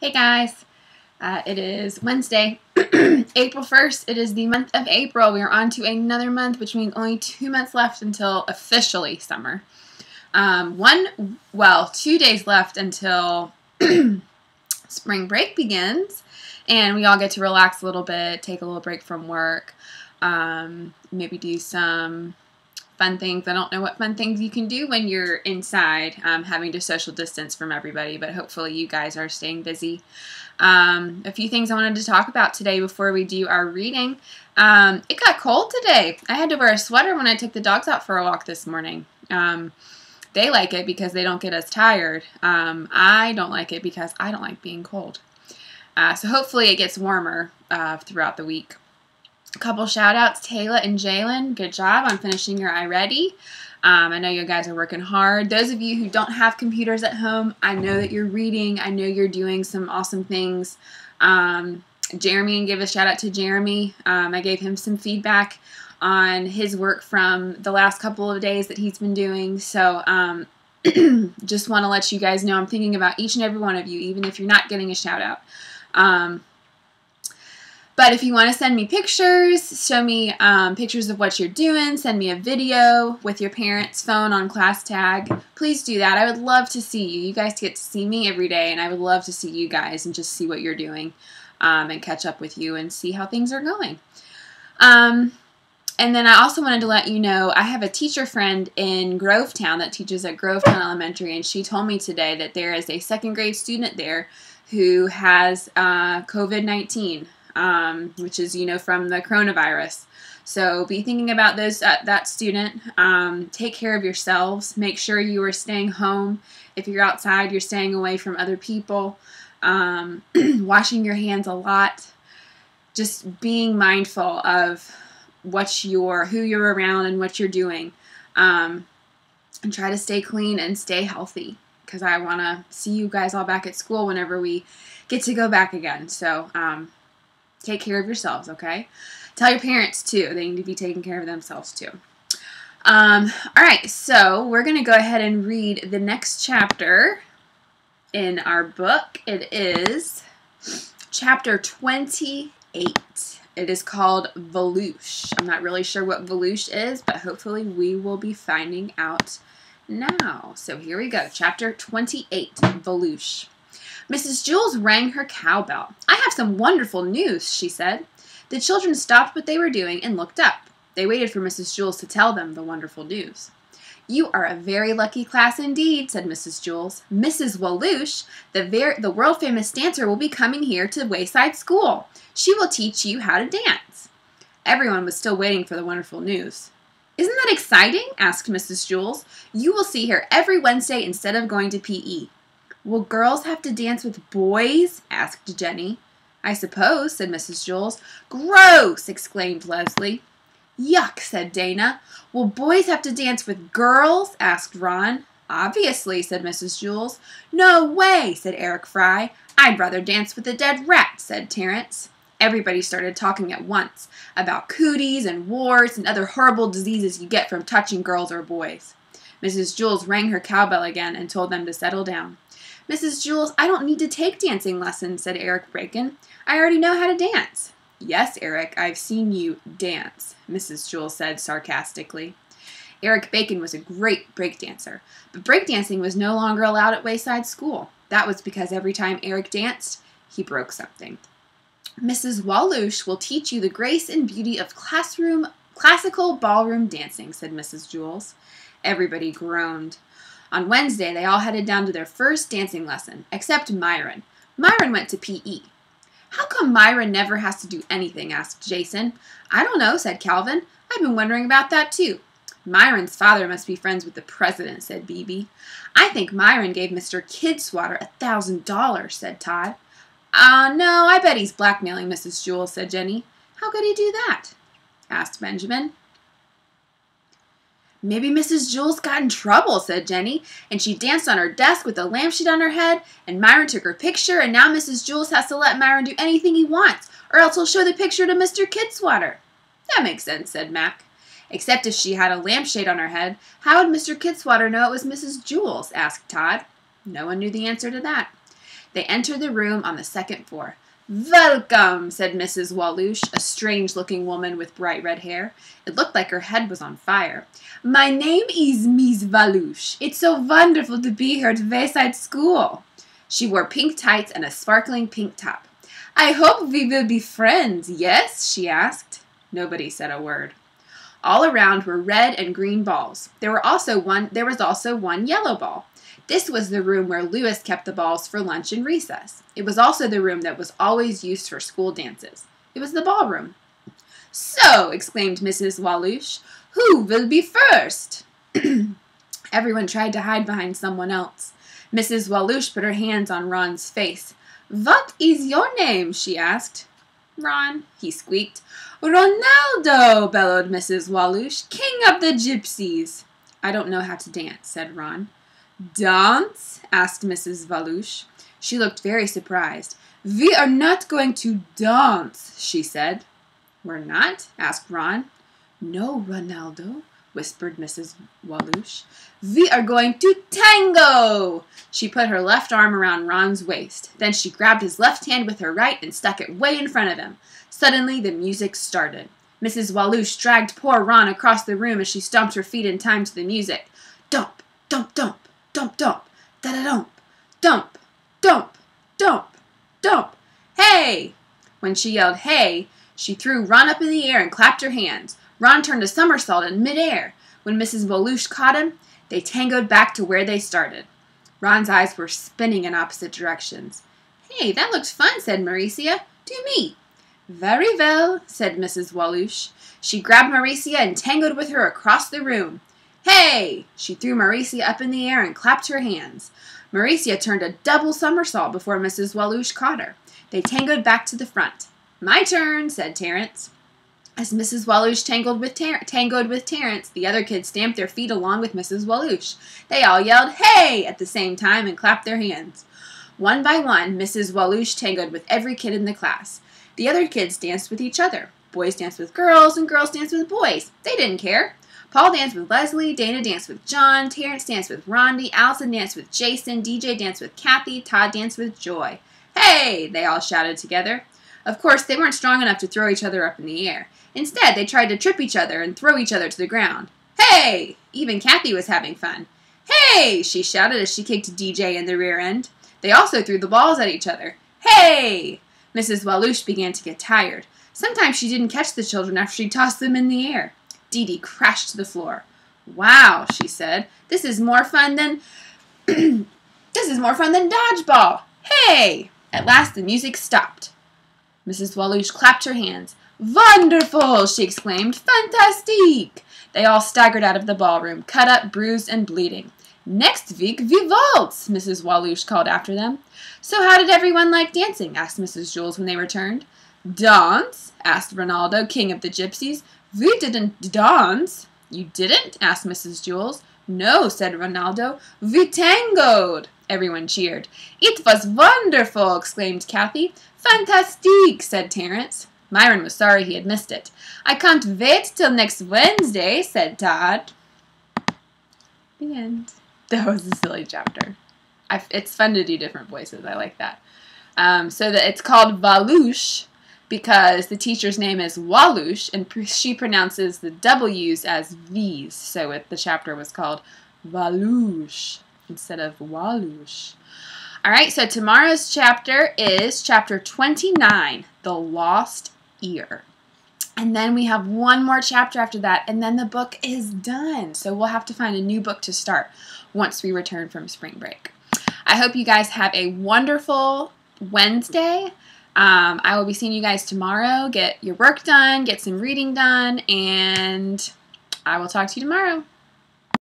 Hey guys, it is Wednesday, April 1st. It is the month of April. We are on to another month, which means only 2 months left until officially summer. 2 days left until spring break begins, and we all get to relax a little bit, take a little break from work, maybe do some fun things. I don't know what fun things you can do when you're inside, having to social distance from everybody, but hopefully you guys are staying busy. A few things I wanted to talk about today before we do our reading. It got cold today. I had to wear a sweater when I took the dogs out for a walk this morning. They like it because they don't get as tired. I don't like it because I don't like being cold. So hopefully it gets warmer throughout the week. A couple shout outs, Taylor and Jalen. Good job on finishing your iReady. I know you guys are working hard. Those of you who don't have computers at home, I know that you're reading. I know you're doing some awesome things. Jeremy, and give a shout out to Jeremy. I gave him some feedback on his work from the last couple of days that he's been doing. So just want to let you guys know I'm thinking about each and every one of you, even if you're not getting a shout out. But if you want to send me pictures, show me pictures of what you're doing, send me a video with your parents' phone on class tag, please do that. I would love to see you. You guys get to see me every day, and I would love to see you guys and just see what you're doing and catch up with you and see how things are going. And then I also wanted to let you know I have a teacher friend in Grovetown that teaches at Grovetown Elementary, and she told me today that there is a second grade student there who has COVID-19. Which is, from the coronavirus. So be thinking about that student. Take care of yourselves. Make sure you are staying home. If you're outside, you're staying away from other people. Washing your hands a lot. Just being mindful of who you're around and what you're doing. And try to stay clean and stay healthy, because I want to see you guys all back at school whenever we get to go back again. So, take care of yourselves, okay? Tell your parents, too. They need to be taking care of themselves, too. All right, so we're going to go ahead and read the next chapter in our book. It is chapter 28. It is called Valooosh. I'm not really sure what Valooosh is, but hopefully we will be finding out now. So here we go. Chapter 28, Valooosh. Mrs. Jules rang her cowbell. "I have some wonderful news," she said. The children stopped what they were doing and looked up. They waited for Mrs. Jules to tell them the wonderful news. "You are a very lucky class indeed," said Mrs. Jules. "Mrs. Valooosh, the world-famous dancer, will be coming here to Wayside School. She will teach you how to dance." Everyone was still waiting for the wonderful news. "Isn't that exciting?" asked Mrs. Jules. "You will see her every Wednesday instead of going to P.E." "Will girls have to dance with boys?" asked Jenny. "I suppose," said Mrs. Jules. "Gross!" exclaimed Leslie. "Yuck!" said Dana. "Will boys have to dance with girls?" asked Ron. "Obviously," said Mrs. Jules. "No way!" said Eric Fry. "I'd rather dance with a dead rat," said Terrence. Everybody started talking at once about cooties and warts and other horrible diseases you get from touching girls or boys. Mrs. Jules rang her cowbell again and told them to settle down. "Mrs. Jules, I don't need to take dancing lessons," said Eric Bacon. "I already know how to dance." "Yes, Eric, I've seen you dance," Mrs. Jules said sarcastically. Eric Bacon was a great breakdancer, but breakdancing was no longer allowed at Wayside School. That was because every time Eric danced, he broke something. "Mrs. Valooosh will teach you the grace and beauty of classical ballroom dancing," said Mrs. Jules. Everybody groaned. On Wednesday, they all headed down to their first dancing lesson, except Myron. Myron went to P.E. "How come Myron never has to do anything?" asked Jason. "I don't know," said Calvin. "I've been wondering about that, too." "Myron's father must be friends with the president," said Bebe. "I think Myron gave Mr. Kidswatter $1,000, said Todd. No, I bet he's blackmailing Mrs. Jules, said Jenny. "How could he do that?" asked Benjamin. "Maybe Mrs. Jules got in trouble," said Jenny, "and she danced on her desk with a lampshade on her head, and Myron took her picture, and now Mrs. Jules has to let Myron do anything he wants, or else he'll show the picture to Mr. Kidswatter." "That makes sense," said Mac. "Except if she had a lampshade on her head, how would Mr. Kidswatter know it was Mrs. Jules?" asked Todd. No one knew the answer to that. They entered the room on the second floor. "Welcome," said Mrs. Walloosh, a strange-looking woman with bright red hair. It looked like her head was on fire. "My name is Miss Valooosh. It's so wonderful to be here at Wayside School." She wore pink tights and a sparkling pink top. "I hope we will be friends, yes?" she asked. Nobody said a word. All around were red and green balls. There was also one yellow ball. This was the room where Lewis kept the balls for lunch and recess. It was also the room that was always used for school dances. It was the ballroom. "So," exclaimed Mrs. Walloosh, "who will be first?" Everyone tried to hide behind someone else. Mrs. Walloosh put her hands on Ron's face. "What is your name?" she asked. "Ron," he squeaked. "Ronaldo," bellowed Mrs. Walloosh, "King of the Gypsies." "I don't know how to dance," said Ron. "Dance?" asked Mrs. Valooosh. She looked very surprised. "We are not going to dance," she said. "We're not?" asked Ron. "No, Ronaldo," whispered Mrs. Walloosh. "We are going to tango." She put her left arm around Ron's waist. Then she grabbed his left hand with her right and stuck it way in front of him. Suddenly, the music started. Mrs. Walloosh dragged poor Ron across the room as she stomped her feet in time to the music. Dump, dump, dump, dump, dump, da-da-dump, dump, dump, dump, dump. "Hey!" When she yelled, "Hey!" she threw Ron up in the air and clapped her hands. Ron turned a somersault in midair. When Mrs. Walloosh caught him, they tangoed back to where they started. Ron's eyes were spinning in opposite directions. "Hey, that looks fun," said Maricia. "Do me." "Very well," said Mrs. Walloosh. She grabbed Maricia and tangoed with her across the room. "Hey!" She threw Maricia up in the air and clapped her hands. Maricia turned a double somersault before Mrs. Walloosh caught her. They tangoed back to the front. "My turn," said Terence. As Mrs. Walloosh tangoed with Terence, the other kids stamped their feet along with Mrs. Walloosh. They all yelled, "Hey!" at the same time and clapped their hands. One by one, Mrs. Walloosh tangoed with every kid in the class. The other kids danced with each other. Boys danced with girls, and girls danced with boys. They didn't care. Paul danced with Leslie, Dana danced with John, Terence danced with Rondi, Allison danced with Jason, DJ danced with Kathy, Todd danced with Joy. "Hey!" they all shouted together. Of course, they weren't strong enough to throw each other up in the air. Instead, they tried to trip each other and throw each other to the ground. "Hey!" Even Kathy was having fun. "Hey!" she shouted as she kicked DJ in the rear end. They also threw the balls at each other. "Hey!" Mrs. Walloosh began to get tired. Sometimes she didn't catch the children after she tossed them in the air. Dee Dee crashed to the floor. "Wow," she said. This is more fun than dodgeball. Hey!" At last the music stopped. Mrs. Walloosh clapped her hands. "Wonderful!" she exclaimed. "Fantastique!" They all staggered out of the ballroom, cut up, bruised, and bleeding. "Next week we waltz," Mrs. Walloosh called after them. "So how did everyone like dancing?" asked Mrs. Jules when they returned. "Dance?" asked Ronaldo, king of the gypsies. "We didn't dance." "You didn't?" asked Mrs. Jules. "No," said Ronaldo. "We tangoed." Everyone cheered. "It was wonderful!" exclaimed Kathy. "Fantastique!" said Terence. Myron was sorry he had missed it. "I can't wait till next Wednesday," said Todd. The end. That was a silly chapter. It's fun to do different voices. I like that. So that it's called Valooosh because the teacher's name is Walloosh, and she pronounces the W's as V's. So the chapter was called Valooosh instead of Walloosh. All right, so tomorrow's chapter is chapter 29, The Lost Ear. And then we have one more chapter after that, and then the book is done. So we'll have to find a new book to start once we return from spring break. I hope you guys have a wonderful Wednesday. I will be seeing you guys tomorrow. Get your work done, get some reading done, and I will talk to you tomorrow.